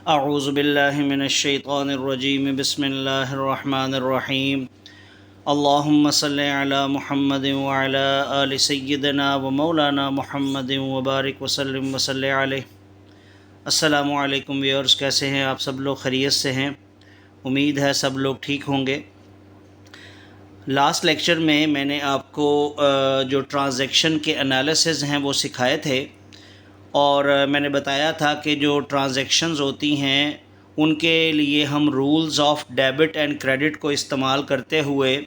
अऊज़ु बिल्लाहि मिनश्शैतानिर्रजीम बिस्मिल्लाहिर्रहमानिर्रहीम अल्लाहुम्मा सल्लि अला मुहम्मदिन व अला आलि सय्यिदिना व मौलाना मुहम्मदिन व बारिक वसल्लिम व सल्लि अलैहि। अस्सलामु अलैकुम व्यूअर्स, कैसे हैं आप सब लोग? खैरियत से हैं? उम्मीद है सब लोग ठीक होंगे। लास्ट लेक्चर में मैंने आपको जो ट्रांजैक्शन के एनालिसिस हैं वो सिखाए थे और मैंने बताया था कि जो ट्रांजैक्शंस होती हैं उनके लिए हम rules of debit and credit को इस्तेमाल करते हुए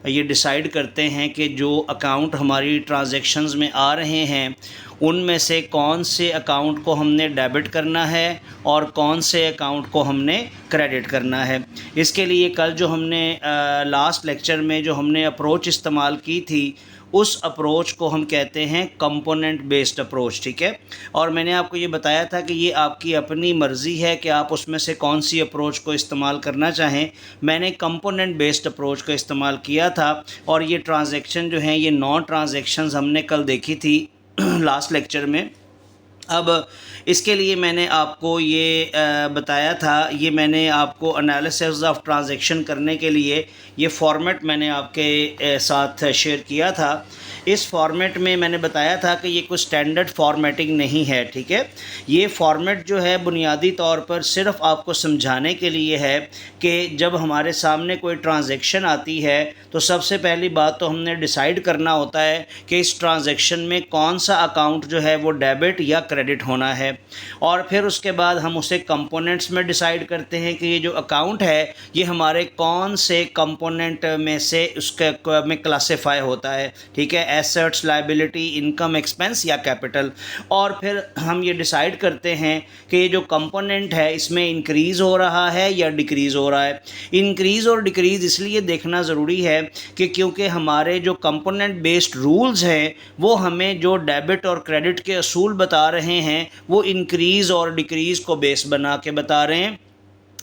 ये डिसाइड करते हैं कि जो अकाउंट हमारी ट्रांजैक्शंस में आ रहे हैं उनमें से कौन से अकाउंट को हमने डेबिट करना है और कौन से अकाउंट को हमने क्रेडिट करना है। इसके लिए कल जो हमने लास्ट लेक्चर में जो हमने अप्रोच इस्तेमाल की थी उस अप्रोच को हम कहते हैं कंपोनेंट बेस्ड अप्रोच, ठीक है। और मैंने आपको ये बताया था कि ये आपकी अपनी मर्ज़ी है कि आप उसमें से कौन सी अप्रोच को इस्तेमाल करना चाहें। मैंने कंपोनेंट बेस्ड अप्रोच का इस्तेमाल किया था और ये ट्रांजैक्शन जो हैं ये 9 ट्रांजैक्शंस हमने कल देखी थी लास्ट लेक्चर में। अब इसके लिए मैंने आपको ये बताया था, ये मैंने आपको एनालिसिस ऑफ ट्रांजैक्शन करने के लिए ये फॉर्मेट मैंने आपके साथ शेयर किया था। इस फॉर्मेट में मैंने बताया था कि ये कोई स्टैंडर्ड फॉर्मेटिंग नहीं है, ठीक है। ये फॉर्मेट जो है बुनियादी तौर पर सिर्फ आपको समझाने के लिए है कि जब हमारे सामने कोई ट्रांजैक्शन आती है तो सबसे पहली बात तो हमने डिसाइड करना होता है कि इस ट्रांजैक्शन में कौन सा अकाउंट जो है वो डेबिट या क्रेडिट होना है, और फिर उसके बाद हम उसे कंपोनेंट्स में डिसाइड करते हैं कि ये जो अकाउंट है ये हमारे कौन से कंपोनेंट में से उसके में क्लासिफाई होता है, ठीक है। एसेट्स, लायबिलिटी, इनकम, एक्सपेंस या कैपिटल। और फिर हम ये डिसाइड करते हैं कि ये जो कंपोनेंट है इसमें इंक्रीज़ हो रहा है या डिक्रीज़ हो रहा है। इंक्रीज़ और डिक्रीज़ इसलिए देखना ज़रूरी है कि क्योंकि हमारे जो कंपोनेंट बेस्ड रूल्स हैं वो हमें जो डेबिट और क्रेडिट के असूल बता रहे हैं वो इंक्रीज़ और डिक्रीज़ को बेस बना के बता रहे हैं।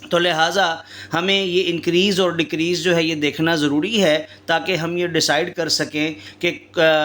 तो लिहाजा हमें ये इंक्रीज़ और डिक्रीज़ जो है ये देखना ज़रूरी है ताकि हम ये डिसाइड कर सकें कि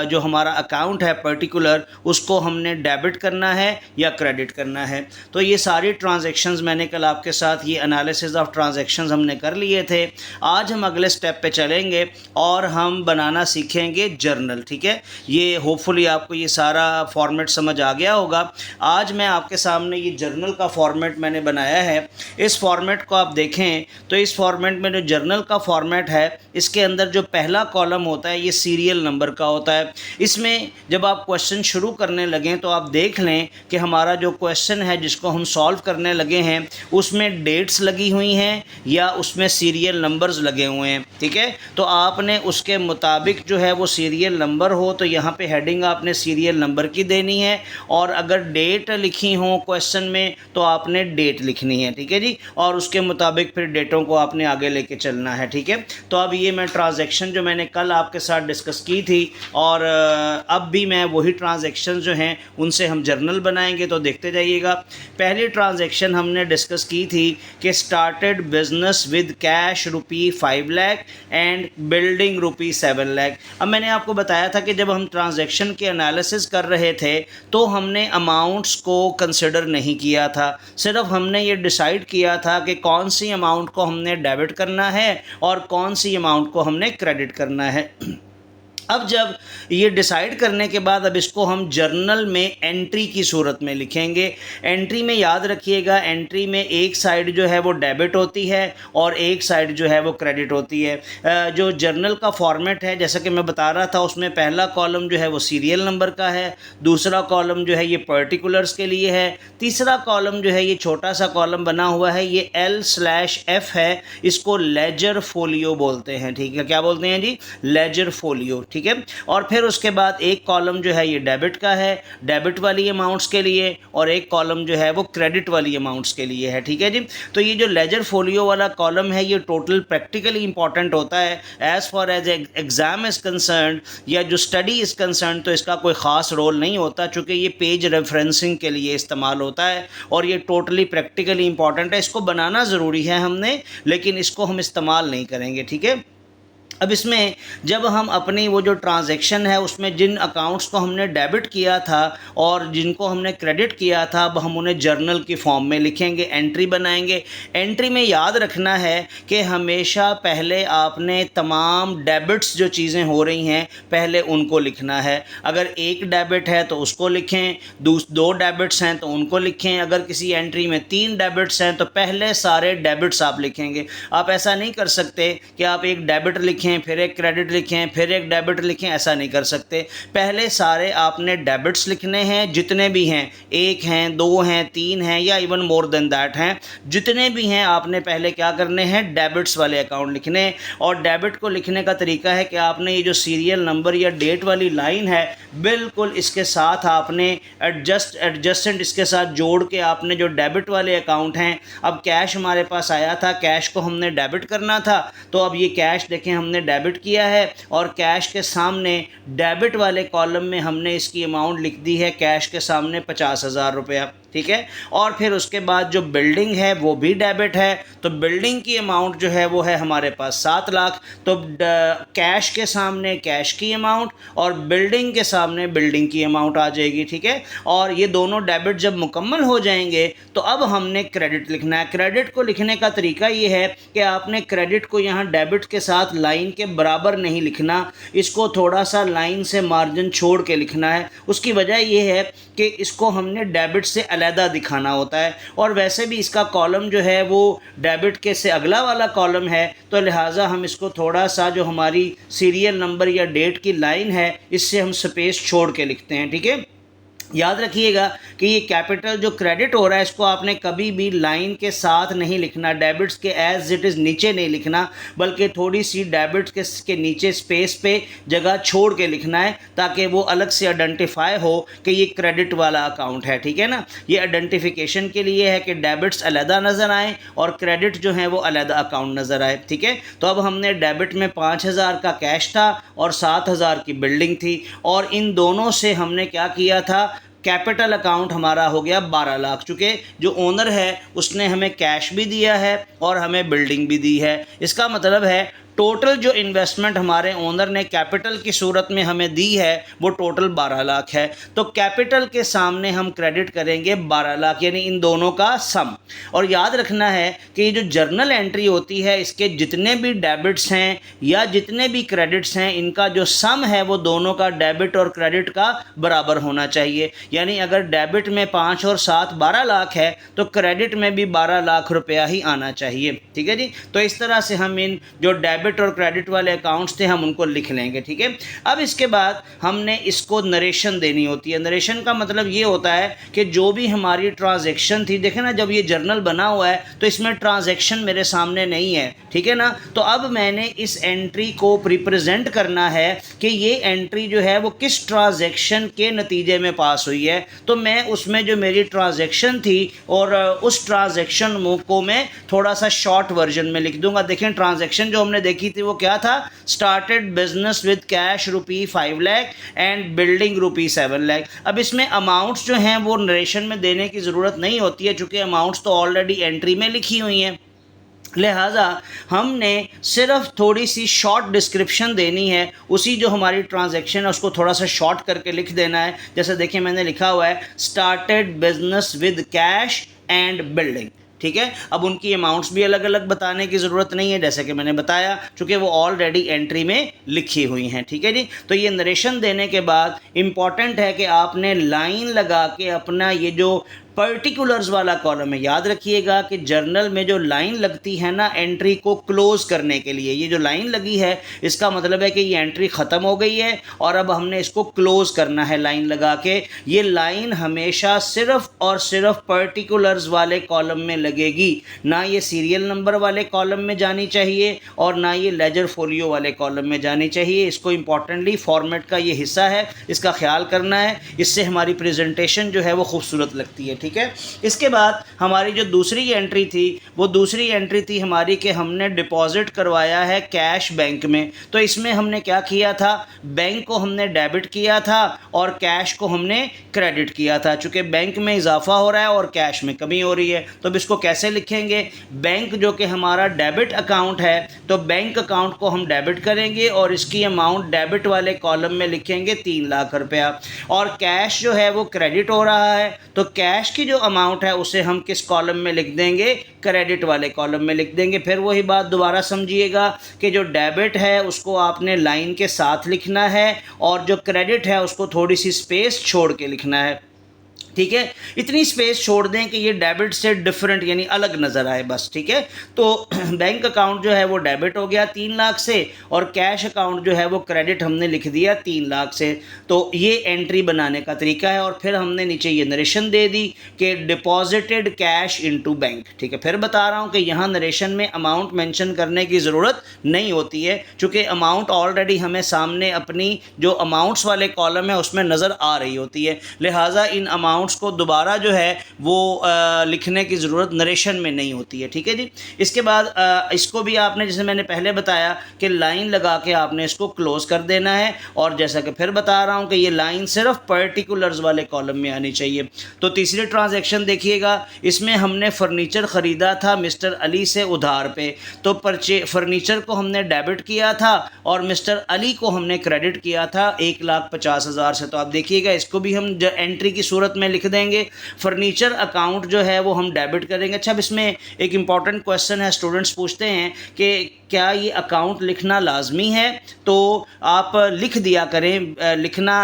जो हमारा अकाउंट है पर्टिकुलर उसको हमने डेबिट करना है या क्रेडिट करना है। तो ये सारी ट्रांजैक्शंस मैंने कल आपके साथ ये एनालिसिस ऑफ ट्रांजैक्शंस हमने कर लिए थे। आज हम अगले स्टेप पे चलेंगे और हम बनाना सीखेंगे जर्नल, ठीक है। ये होपफुली आपको ये सारा फॉर्मेट समझ आ गया होगा। आज मैं आपके सामने ये जर्नल का फॉर्मेट मैंने बनाया है। इस फॉर्मेट को आप देखें तो इस फॉर्मेट में जो जर्नल का फॉर्मेट है इसके अंदर जो पहला कॉलम होता है ये सीरियल नंबर का होता है। इसमें जब आप क्वेश्चन शुरू करने लगें तो आप देख लें कि हमारा जो क्वेश्चन है जिसको हम सॉल्व करने लगे हैं उसमें डेट्स लगी हुई हैं या उसमें सीरियल नंबर्स लगे हुए हैं, ठीक है। तो आपने उसके मुताबिक जो है वो सीरियल नंबर हो तो यहाँ पे हेडिंग आपने सीरियल नंबर की देनी है, और अगर डेट लिखी हो क्वेश्चन में तो आपने डेट लिखनी है, ठीक है जी। और उसके मुताबिक फिर डेटों को आपने आगे लेके चलना है, ठीक है। तो अब ये मैं ट्रांजैक्शन जो मैंने कल आपके साथ डिस्कस की थी और अब भी मैं वही ट्रांजैक्शन जो हैं उनसे हम जर्नल बनाएंगे, तो देखते जाइएगा। पहली ट्रांजैक्शन हमने डिस्कस की थी कि started business with cash ₹5 lakh and building ₹7 lakh. अब मैंने आपको बताया था कि जब हम ट्रांजैक्शन के एनालिसिस कर रहे थे तो हमने अमाउंट्स को कंसिडर नहीं किया था, सिर्फ हमने ये डिसाइड किया था कि कौन सी अमाउंट को हमने डेबिट करना है और कौन सी अमाउंट को हमने क्रेडिट करना है। अब जब ये डिसाइड करने के बाद अब इसको हम जर्नल में एंट्री की सूरत में लिखेंगे। एंट्री में याद रखिएगा, एंट्री में एक साइड जो है वो डेबिट होती है और एक साइड जो है वो क्रेडिट होती है। जो जर्नल का फॉर्मेट है जैसा कि मैं बता रहा था उसमें पहला कॉलम जो है वो सीरियल नंबर का है, दूसरा कॉलम जो है ये पर्टिकुलर्स के लिए है, तीसरा कॉलम जो है ये छोटा सा कॉलम बना हुआ है ये L/F है, इसको लेजर फोलियो बोलते हैं, ठीक है। क्या बोलते हैं जी? लेजर फोलियो, ठीक है। और फिर उसके बाद एक कॉलम जो है ये डेबिट का है, डेबिट वाली अमाउंट्स के लिए, और एक कॉलम जो है वो क्रेडिट वाली अमाउंट्स के लिए है, ठीक है जी। तो ये जो लेजर फोलियो वाला कॉलम है ये टोटल प्रैक्टिकली इंपॉर्टेंट होता है as far as exam is concern या जो स्टडी इज़ कंसर्न, तो इसका कोई ख़ास रोल नहीं होता चूँकि ये पेज रेफरेंसिंग के लिए इस्तेमाल होता है और ये टोटली प्रैक्टिकली इंपॉर्टेंट है। इसको बनाना ज़रूरी है हमने, लेकिन इसको हम इस्तेमाल नहीं करेंगे, ठीक है। अब इसमें जब हम अपनी वो जो ट्रांजैक्शन है उसमें जिन अकाउंट्स को हमने डेबिट किया था और जिनको हमने क्रेडिट किया था, अब हम उन्हें जर्नल की फॉर्म में लिखेंगे, एंट्री बनाएंगे। एंट्री में याद रखना है कि हमेशा पहले आपने तमाम डेबिट्स जो चीज़ें हो रही हैं पहले उनको लिखना है। अगर एक डेबिट है तो उसको लिखें, दो डेबिट्स हैं तो उनको लिखें। अगर किसी एंट्री में 3 डेबिट्स हैं तो पहले सारे डेबिट्स आप लिखेंगे। आप ऐसा नहीं कर सकते कि आप एक डेबिट लिखें फिर एक क्रेडिट लिखें फिर एक डेबिट लिखें, ऐसा नहीं कर सकते। पहले सारे आपने डेबिट्स लिखने हैं, जितने भी हैं, 1 हैं, 2 हैं, 3 हैं या इवन मोर देन दैट हैं, जितने भी हैं आपने पहले क्या करने हैं, डेबिट्स वाले अकाउंट लिखने। और डेबिट को लिखने का तरीका है कि आपने ये जो सीरियल नंबर या डेट वाली लाइन है बिल्कुल इसके साथ आपने एडजस्टेंट इसके साथ जोड़ के आपने जो डेबिट वाले अकाउंट हैं, अब कैश हमारे पास आया था, कैश को हमने डेबिट करना था, तो अब ये कैश देखें हमने डेबिट किया है और कैश के सामने डेबिट वाले कॉलम में हमने इसकी अमाउंट लिख दी है, कैश के सामने 50,000 रुपया, ठीक है। और फिर उसके बाद जो बिल्डिंग है वो भी डेबिट है, तो बिल्डिंग की अमाउंट जो है वो है हमारे पास 7 लाख, तो कैश के सामने कैश की अमाउंट और बिल्डिंग के सामने बिल्डिंग की अमाउंट आ जाएगी, ठीक है। और ये दोनों डेबिट जब मुकम्मल हो जाएंगे तो अब हमने क्रेडिट लिखना है। क्रेडिट को लिखने का तरीका ये है कि आपने क्रेडिट को यहाँ डेबिट के साथ लाइन के बराबर नहीं लिखना, इसको थोड़ा सा लाइन से मार्जिन छोड़ के लिखना है। उसकी वजह यह है कि इसको हमने डेबिट से अलहदा दिखाना होता है, और वैसे भी इसका कॉलम जो है वो डेबिट के से अगला वाला कॉलम है, तो लिहाजा हम इसको थोड़ा सा जो हमारी सीरियल नंबर या डेट की लाइन है इससे हम स्पेस छोड़ के लिखते हैं, ठीक है। याद रखिएगा कि ये कैपिटल जो क्रेडिट हो रहा है इसको आपने कभी भी लाइन के साथ नहीं लिखना, डेबिट्स के एज इट इज़ नीचे नहीं लिखना, बल्कि थोड़ी सी डेबिट्स के नीचे स्पेस पे जगह छोड़ के लिखना है ताकि वो अलग से आइडेंटिफाई हो कि ये क्रेडिट वाला अकाउंट है, ठीक है ना। ये आइडेंटिफिकेशन के लिए है कि डेबिट्स अलहदा नज़र आए और क्रेडिट जो है वो अलहदा अकाउंट नज़र आए, ठीक है। तो अब हमने डेबिट में 5,000 का कैश था और 7,000 की बिल्डिंग थी, और इन दोनों से हमने क्या किया था, कैपिटल अकाउंट हमारा हो गया 12 लाख, चूँकि जो ओनर है उसने हमें कैश भी दिया है और हमें बिल्डिंग भी दी है। इसका मतलब है टोटल जो इन्वेस्टमेंट हमारे ओनर ने कैपिटल की सूरत में हमें दी है वो टोटल 12 लाख है। तो कैपिटल के सामने हम क्रेडिट करेंगे 12 लाख, यानी इन दोनों का सम। और याद रखना है कि ये जो जर्नल एंट्री होती है इसके जितने भी डेबिट्स हैं या जितने भी क्रेडिट्स हैं, इनका जो सम है वो दोनों का डेबिट और क्रेडिट का बराबर होना चाहिए। यानी अगर डेबिट में 5 और 7 12 लाख है तो क्रेडिट में भी 12 लाख रुपया ही आना चाहिए, ठीक है जी। तो इस तरह से हम इन जो डेबिट और क्रेडिट वाले अकाउंट्स थे हम उनको लिख लेंगे, ठीक है। अब इसके बाद हमने इसको नरेशन देनी होती है। नरेशन का मतलब ये होता है कि जो भी हमारी ट्रांजैक्शन थी, देखें ना जब ये जर्नल बना हुआ है तो इसमें ट्रांजैक्शन मेरे सामने नहीं है, ठीक है ना। तो अब मैंने इस एंट्री को रिप्रेजेंट करना है कि ये एंट्री जो है वो किस ट्रांजैक्शन के नतीजे में पास हुई है। तो मैं उसमें जो मेरी ट्रांजैक्शन थी और उस ट्रांजैक्शन को मैं थोड़ा सा शॉर्ट वर्जन में लिख दूंगा। देखें ट्रांजैक्शन जो हमने देखी थी वो क्या था, started business with cash ₹5 lakh and building ₹7 lakh. अब इसमें अमाउंट्स जो हैं वो नरेशन में देने की ज़रूरत नहीं होती है, चूँकि अमाउंट्स तो ऑलरेडी एंट्री में लिखी हुई हैं। लिहाजा हमने सिर्फ थोड़ी सी शॉर्ट डिस्क्रिप्शन देनी है, उसी जो हमारी ट्रांजैक्शन है उसको थोड़ा सा शॉर्ट करके लिख देना है। जैसे देखिए मैंने लिखा हुआ है started business with cash and building, ठीक है। अब उनकी अमाउंट्स भी अलग अलग बताने की ज़रूरत नहीं है, जैसे कि मैंने बताया, चूँकि वो ऑलरेडी एंट्री में लिखी हुई हैं, ठीक है जी। तो ये नरेशन देने के बाद इम्पॉर्टेंट है कि आपने लाइन लगा के अपना ये जो पर्टिकुलर्स वाला कॉलम है, याद रखिएगा कि जर्नल में जो लाइन लगती है ना एंट्री को क्लोज करने के लिए, ये जो लाइन लगी है इसका मतलब है कि ये एंट्री ख़त्म हो गई है और अब हमने इसको क्लोज करना है लाइन लगा के। ये लाइन हमेशा सिर्फ और सिर्फ पर्टिकुलर्स वाले कॉलम में लगेगी, ना ये सीरियल नंबर वाले कॉलम में जानी चाहिए और ना ये लेजर फोलियो वाले कॉलम में जानी चाहिए। इसको इम्पॉर्टेंटली फॉर्मेट का ये हिस्सा है, इसका ख्याल करना है, इससे हमारी प्रेजेंटेशन जो है वो खूबसूरत लगती है, ठीक है। इसके बाद हमारी जो दूसरी एंट्री थी वो दूसरी एंट्री थी हमारी कि हमने डिपॉजिट करवाया है कैश बैंक में। तो इसमें हमने क्या किया था, बैंक को हमने डेबिट किया था और कैश को हमने क्रेडिट किया था। चूँकि बैंक में इजाफा हो रहा है और कैश में कमी हो रही है, तो अब इसको कैसे लिखेंगे, बैंक जो कि हमारा डेबिट अकाउंट है, तो बैंक अकाउंट को हम डेबिट करेंगे और इसकी अमाउंट डेबिट वाले कॉलम में लिखेंगे 3 लाख रुपया। और कैश जो है वो क्रेडिट हो रहा है, तो कैश की जो अमाउंट है उसे हम किस कॉलम में लिख देंगे, क्रेडिट वाले कॉलम में लिख देंगे। फिर वही बात दोबारा समझिएगा कि जो डेबिट है उसको आपने लाइन के साथ लिखना है और जो क्रेडिट है उसको थोड़ी सी स्पेस छोड़ के लिखना है, ठीक है। इतनी स्पेस छोड़ दें कि ये डेबिट से डिफरेंट यानी अलग नज़र आए बस, ठीक है। तो बैंक अकाउंट जो है वो डेबिट हो गया 3 लाख से और कैश अकाउंट जो है वो क्रेडिट हमने लिख दिया 3 लाख से। तो ये एंट्री बनाने का तरीका है। और फिर हमने नीचे ये नरेशन दे दी कि डिपॉजिटेड कैश इनटू बैंक, ठीक है। फिर बता रहा हूँ कि यहाँ नरेशन में अमाउंट मेंशन करने की ज़रूरत नहीं होती है, चूँकि अमाउंट ऑलरेडी हमें सामने अपनी जो अमाउंट्स वाले कॉलम है उसमें नज़र आ रही होती है, लिहाजा इन अमाउंट को दोबारा जो है वो लिखने की ज़रूरत नरेशन में नहीं होती है, ठीक है जी। इसके बाद इसको भी आपने, जैसे मैंने पहले बताया कि लाइन लगा के आपने इसको क्लोज कर देना है। और जैसा कि फिर बता रहा हूँ कि ये लाइन सिर्फ पर्टिकुलर्स वाले कॉलम में आनी चाहिए। तो तीसरी ट्रांजैक्शन देखिएगा, इसमें हमने फर्नीचर ख़रीदा था मिस्टर अली से उधार पे। तो फर्नीचर को हमने डेबिट किया था और मिस्टर अली को हमने क्रेडिट किया था 1,50,000 से। तो आप देखिएगा इसको भी हम एंट्री की सूरत में लिख देंगे। फर्नीचर अकाउंट जो है वो हम डेबिट करेंगे। अच्छा, अब इसमें एक इम्पॉर्टेंट क्वेश्चन है, स्टूडेंट्स पूछते हैं कि क्या ये अकाउंट लिखना लाजमी है, तो आप लिख दिया करें। लिखना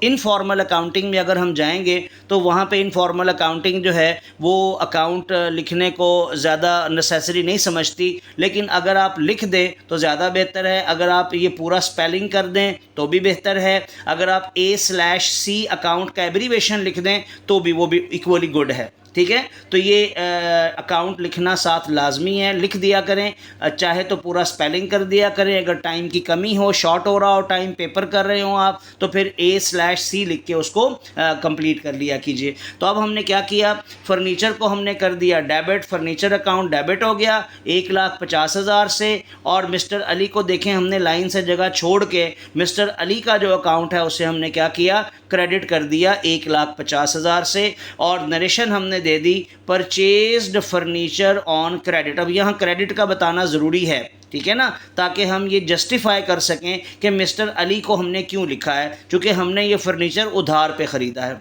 इनफॉर्मल अकाउंटिंग में अगर हम जाएंगे तो वहाँ पे इनफॉर्मल अकाउंटिंग जो है वो अकाउंट लिखने को ज़्यादा नेसेसरी नहीं समझती, लेकिन अगर आप लिख दें तो ज़्यादा बेहतर है। अगर आप ये पूरा स्पेलिंग कर दें तो भी बेहतर है। अगर आप A/C अकाउंट का एब्रीवेशन लिख दें तो भी वो भी इक्वली गुड है, ठीक है। तो ये अकाउंट लिखना साथ लाजमी है, लिख दिया करें। चाहे तो पूरा स्पेलिंग कर दिया करें, अगर टाइम की कमी हो, शॉर्ट हो रहा हो टाइम, पेपर कर रहे हो आप, तो फिर A/C लिख के उसको कंप्लीट कर लिया कीजिए। तो अब हमने क्या किया, फर्नीचर को हमने कर दिया डेबिट, फर्नीचर अकाउंट डेबिट हो गया 1,50,000 से। और मिस्टर अली को देखें, हमने लाइन से जगह छोड़ के मिस्टर अली का जो अकाउंट है उसे हमने क्या किया, क्रेडिट कर दिया 1,50,000 से। और नरेशन हमने दे दी परचेज्ड फर्नीचर ऑन क्रेडिट। अब यहाँ क्रेडिट का बताना ज़रूरी है, ठीक है ना, ताकि हम ये जस्टिफाई कर सकें कि मिस्टर अली को हमने क्यों लिखा है, क्योंकि हमने ये फर्नीचर उधार पे ख़रीदा है,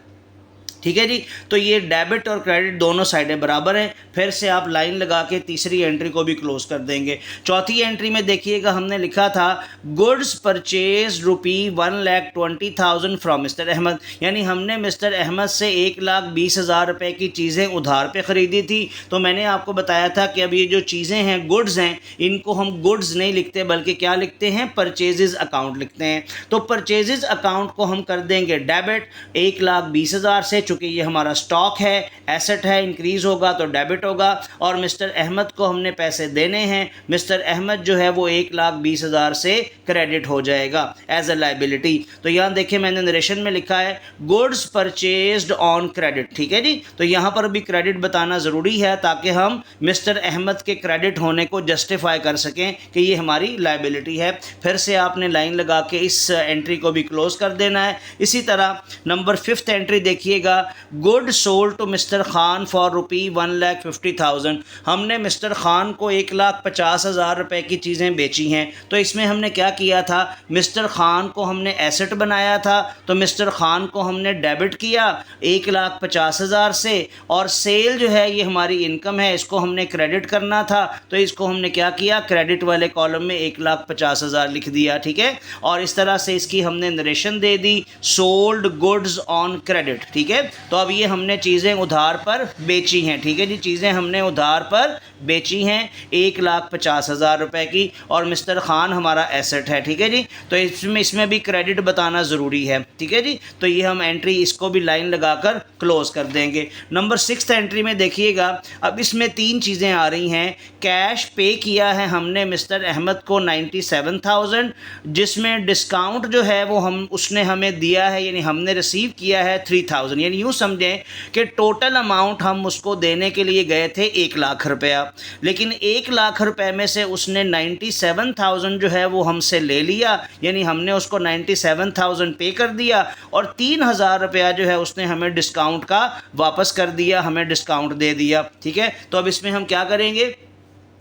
ठीक है जी। तो ये डेबिट और क्रेडिट दोनों साइडें बराबर हैं। फिर से आप लाइन लगा के तीसरी एंट्री को भी क्लोज कर देंगे। चौथी एंट्री में देखिएगा हमने लिखा था goods purchase ₹1,20,000 from mister Ahmad, यानी हमने मिस्टर अहमद से 1,20,000 रुपये की चीज़ें उधार पे ख़रीदी थी। तो मैंने आपको बताया था कि अब ये जो चीज़ें हैं गुड्स हैं, इनको हम गुड्स नहीं लिखते बल्कि क्या लिखते हैं, परचेजेस अकाउंट लिखते हैं। तो परचेजेस अकाउंट को हम कर देंगे डेबिट 1,20,000 से, चूँकि ये हमारा स्टॉक है, एसेट है, इंक्रीज़ होगा तो डेबिट होगा। और मिस्टर अहमद को हमने पैसे देने हैं, मिस्टर अहमद जो है वो 1,20,000 से क्रेडिट हो जाएगा एज अ लाइबिलिटी। तो यहाँ देखिए मैंने नरेशन में लिखा है गुड्स परचेज्ड ऑन क्रेडिट, ठीक है जी। तो यहाँ पर भी क्रेडिट बताना ज़रूरी है ताकि हम मिस्टर अहमद के क्रेडिट होने को जस्टिफाई कर सकें कि ये हमारी लाइबिलिटी है। फिर से आपने लाइन लगा के इस एंट्री को भी क्लोज कर देना है। इसी तरह नंबर 5th एंट्री देखिएगा, good sold to mister Khan for ₹1,50,000। हमने मिस्टर खान को 1,50,000 रुपये की चीज़ें बेची हैं। तो इसमें हमने क्या किया था, मिस्टर खान को हमने एसेट बनाया था, तो मिस्टर खान को हमने डेबिट किया 1,50,000 से। और सेल जो है ये हमारी इनकम है, इसको हमने क्रेडिट करना था, तो इसको हमने क्या किया, क्रेडिट वाले कॉलम में 1,50,000 लिख दिया, ठीक है। और इस तरह से इसकी हमने narration they the sold goods on credit, ठीक है। तो अब ये हमने चीज़ें उधार पर बेची हैं, ठीक है जी। चीज़ें हमने उधार पर बेची हैं 1,50,000 रुपये की, और मिस्टर खान हमारा एसेट है, ठीक है जी। तो इसमें भी क्रेडिट बताना ज़रूरी है, ठीक है जी। तो ये हम एंट्री इसको भी लाइन लगाकर क्लोज कर देंगे। नंबर 6th एंट्री में देखिएगा, अब इसमें 3 चीज़ें आ रही हैं। कैश पे किया है हमने मिस्टर अहमद को 97,000, जिसमें डिस्काउंट जो है वो उसने हमें दिया है, यानी हमने रिसीव किया है 3,000, यानी यूँ समझें कि टोटल अमाउंट हम उसको देने के लिए गए थे 1 लाख रुपया, लेकिन 1 लाख रुपए में से उसने 97,000 जो है वो हमसे ले लिया, यानी हमने उसको 97,000 पे कर दिया और 3,000 रुपया जो है उसने हमें डिस्काउंट का वापस कर दिया, हमें डिस्काउंट दे दिया। ठीक है, तो अब इसमें हम क्या करेंगे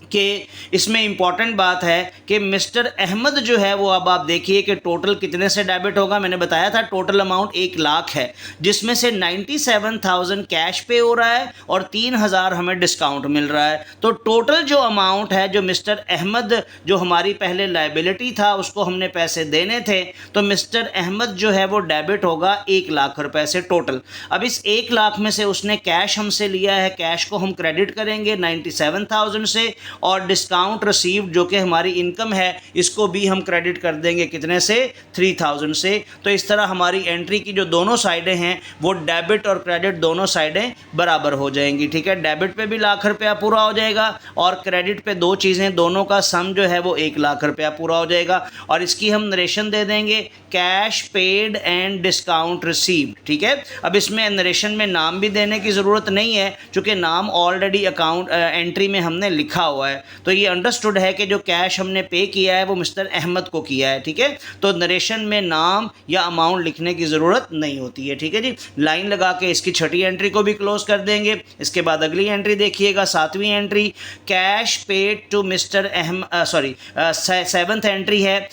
कि इसमें इम्पॉर्टेंट बात है कि मिस्टर अहमद जो है वो, अब आप देखिए कि टोटल कितने से डेबिट होगा। मैंने बताया था टोटल अमाउंट 1 लाख है, जिसमें से 97,000 कैश पे हो रहा है और 3,000 हमें डिस्काउंट मिल रहा है। तो टोटल जो अमाउंट है, जो मिस्टर अहमद जो हमारी पहले लायबिलिटी था उसको हमने पैसे देने थे, तो मिस्टर अहमद जो है वो डेबिट होगा 1 लाख रुपए से टोटल। अब इस 1 लाख में से उसने कैश हमसे लिया है, कैश को हम क्रेडिट करेंगे 97,000 से, और डिस्काउंट रिसीव्ड जो कि हमारी इनकम है इसको भी हम क्रेडिट कर देंगे कितने से, 3,000 से। तो इस तरह हमारी एंट्री की जो दोनों साइडें हैं वो डेबिट और क्रेडिट दोनों साइडें बराबर हो जाएंगी। ठीक है, डेबिट पे भी लाख रुपया पूरा हो जाएगा और क्रेडिट पे 2 चीज़ें, दोनों का सम जो है वो 1 लाख रुपया पूरा हो जाएगा। और इसकी हम नरेशन दे देंगे cash paid and discount received. ठीक है, अब इसमें नरेशन में नाम भी देने की ज़रूरत नहीं है क्योंकि नाम ऑलरेडी अकाउंट एंट्री में हमने लिखा हुआ है, तो ये अंडरस्टूड है कि जो कैश हमने पे किया है वो मिस्टर अहमद को किया है। ठीक है, तो नरेशन में नाम या अमाउंट लिखने की ज़रूरत नहीं होती है। ठीक है जी, लाइन लगा के इसकी छठी एंट्री को भी क्लोज कर देंगे। इसके बाद अगली एंट्री देखिएगा, 7वीं entry, cash paid to mister Ahmad, sorry 7th entry है,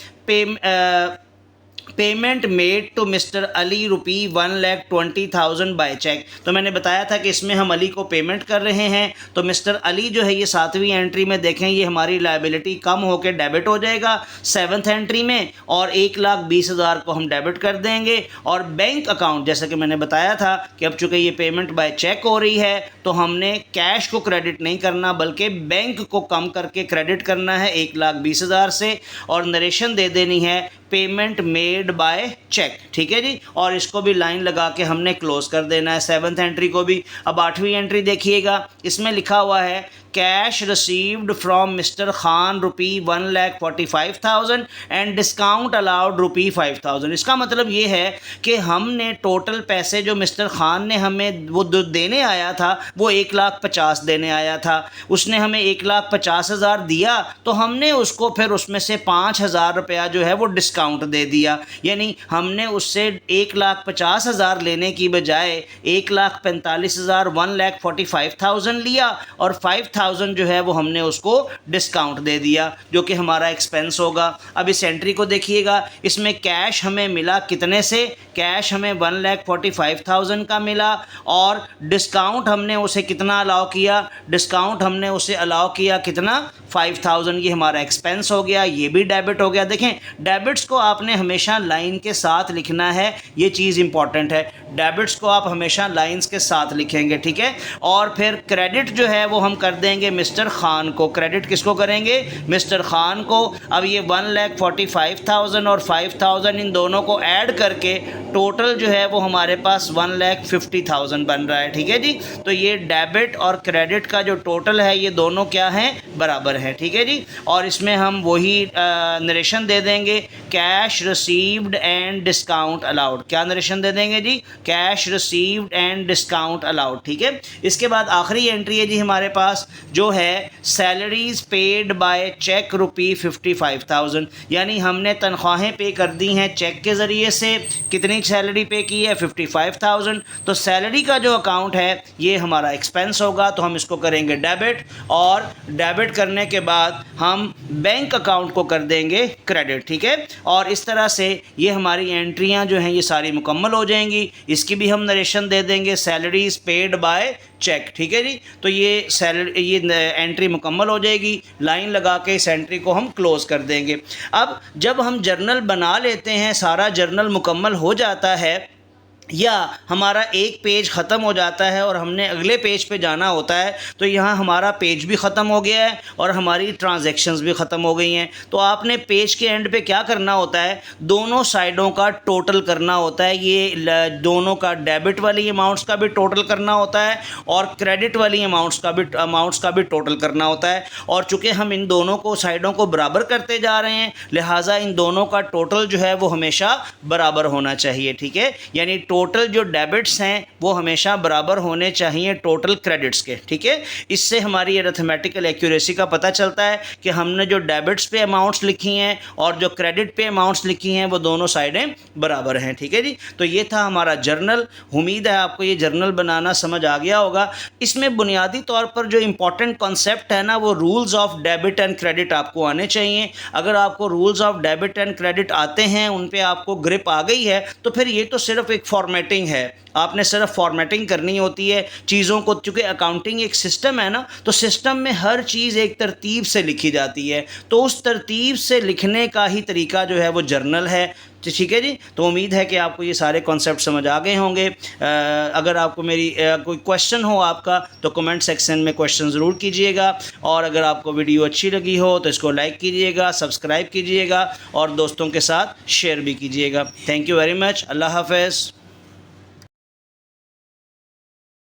payment made to mister Ali rupee 1,20,000 by cheque. तो मैंने बताया था कि इसमें हम अली को पेमेंट कर रहे हैं, तो मिस्टर अली जो है ये 7वीं एंट्री में देखें ये हमारी लायबिलिटी कम होकर डेबिट हो जाएगा 7th एंट्री में, और 1,20,000 को हम डेबिट कर देंगे। और बैंक अकाउंट, जैसा कि मैंने बताया था कि अब चूँकि ये पेमेंट बाय चेक हो रही है तो हमने कैश को क्रेडिट नहीं करना बल्कि बैंक को कम करके क्रेडिट करना है 1,20,000 से, और नरेशन दे देनी है पेमेंट मेड बाय चेक। ठीक है जी, और इसको भी लाइन लगा के हमने क्लोज कर देना है 7th एंट्री को भी। अब 8वीं एंट्री देखिएगा, इसमें लिखा हुआ है cash received from mister Khan rupee 1,45,000 and discount allowed rupee 5,000। इसका मतलब ये है कि हमने टोटल पैसे जो मिस्टर खान ने हमें वो देने आया था वो 1,50,000 देने आया था, उसने हमें 1,50,000 दिया, तो हमने उसको फिर उसमें से 5,000 रुपया जो है वो डिस्काउंट दे दिया, यानी हमने उससे 1,50,000 लेने की बजाय 1,45,000 1,45,000 लिया और 5,000 जो है वो हमने उसको डिस्काउंट दे दिया जो कि हमारा एक्सपेंस होगा। अब इस एंट्री को देखिएगा, इसमें कैश हमें मिला कितने से, कैश हमें 1,45,000 का मिला और डिस्काउंट हमने उसे कितना अलाउ किया, डिस्काउंट हमने उसे अलाउ किया कितना, 5,000। ये हमारा एक्सपेंस हो गया, ये भी डेबिट हो गया। देखें डेबिट्स को आपने हमेशा लाइन के साथ लिखना है, ये चीज़ इंपॉर्टेंट है, डेबिट्स को आप हमेशा लाइंस के साथ लिखेंगे। ठीक है, और फिर क्रेडिट जो है वो हम कर देंगे मिस्टर खान को। क्रेडिट किसको करेंगे, मिस्टर खान को। अब ये 1,45,000 और 5,000 इन दोनों को ऐड करके टोटल जो है वो हमारे पास 1,50,000 बन रहा है। ठीक है जी, तो ये डेबिट और क्रेडिट का जो टोटल है ये दोनों क्या हैं, बराबर है। ठीक है जी, और इसमें हम वही नरेशन दे देंगे cash received and discount allowed. क्या नरेशन दे देंगे जी, cash received and discount allowed. ठीक है, इसके बाद आखिरी एंट्री है जी हमारे पास जो है सैलरीज पेड बाय चेक रुपी 55,000, यानी हमने तनख्वाहें पे कर दी हैं चेक के ज़रिए से। कितनी सैलरी पे की है, 55,000। तो सैलरी का जो अकाउंट है ये हमारा एक्सपेंस होगा, तो हम इसको करेंगे डेबिट, और डेबिट करने के बाद हम बैंक अकाउंट को कर देंगे क्रेडिट। ठीक है, और इस तरह से ये हमारी एंट्रियां जो हैं ये सारी मुकम्मल हो जाएंगी। इसकी भी हम नरेशन दे देंगे सैलरीज पेड बाय चेक। ठीक है जी, तो ये एंट्री मुकम्मल हो जाएगी, लाइन लगा के इस एंट्री को हम क्लोज़ कर देंगे। अब जब हम जर्नल बना लेते हैं, सारा जर्नल मुकम्मल हो जाता है या हमारा एक पेज ख़त्म हो जाता है और हमने अगले पेज पे जाना होता है, तो यहाँ हमारा पेज भी ख़त्म हो गया है और हमारी ट्रांजैक्शंस भी ख़त्म हो गई हैं। तो आपने पेज के एंड पे क्या करना होता है, दोनों साइडों का टोटल करना होता है। ये दोनों का डेबिट वाली अमाउंट्स का भी टोटल करना होता है और क्रेडिट वाली अमाउंट्स का भी टोटल करना होता है। और चूँकि हम इन दोनों को साइडों को बराबर करते जा रहे हैं, लिहाजा इन दोनों का टोटल जो है वो हमेशा बराबर होना चाहिए। ठीक है, यानी टोटल जो डेबिट्स हैं वो हमेशा बराबर होने चाहिए टोटल क्रेडिट्स के, ठीक है। इससे हमारी अरिथमेटिकल एक्यूरेसी का पता चलता है कि हमने जो डेबिट्स पे अमाउंट्स लिखी हैं और जो क्रेडिट पे अमाउंट्स लिखी हैं वो दोनों साइडें बराबर हैं, ठीक है जी। तो ये था हमारा जर्नल। उम्मीद है आपको ये जर्नल बनाना समझ आ गया होगा। इसमें बुनियादी तौर पर जो इंपॉर्टेंट कॉन्सेप्ट है ना, वो rules of debit and credit आपको आने चाहिए। अगर आपको rules of debit and credit आते हैं, उन पे आपको ग्रिप आ गई है, तो फिर ये तो सिर्फ एक फॉर्मेटिंग है। आपने सिर्फ फॉर्मेटिंग करनी होती है चीज़ों को, क्योंकि अकाउंटिंग एक सिस्टम है ना, तो सिस्टम में हर चीज़ एक तरतीब से लिखी जाती है। तो उस तरतीब से लिखने का ही तरीका जो है वो जर्नल है, ठीक है जी। तो उम्मीद है कि आपको ये सारे कॉन्सेप्ट समझ आ गए होंगे। अगर आपको मेरी कोई क्वेश्चन हो आपका, तो कमेंट सेक्शन में क्वेश्चन ज़रूर कीजिएगा। और अगर आपको वीडियो अच्छी लगी हो तो इसको लाइक कीजिएगा, सब्सक्राइब कीजिएगा और दोस्तों के साथ शेयर भी कीजिएगा। Thank you very much. अल्लाह हाफ़िज़।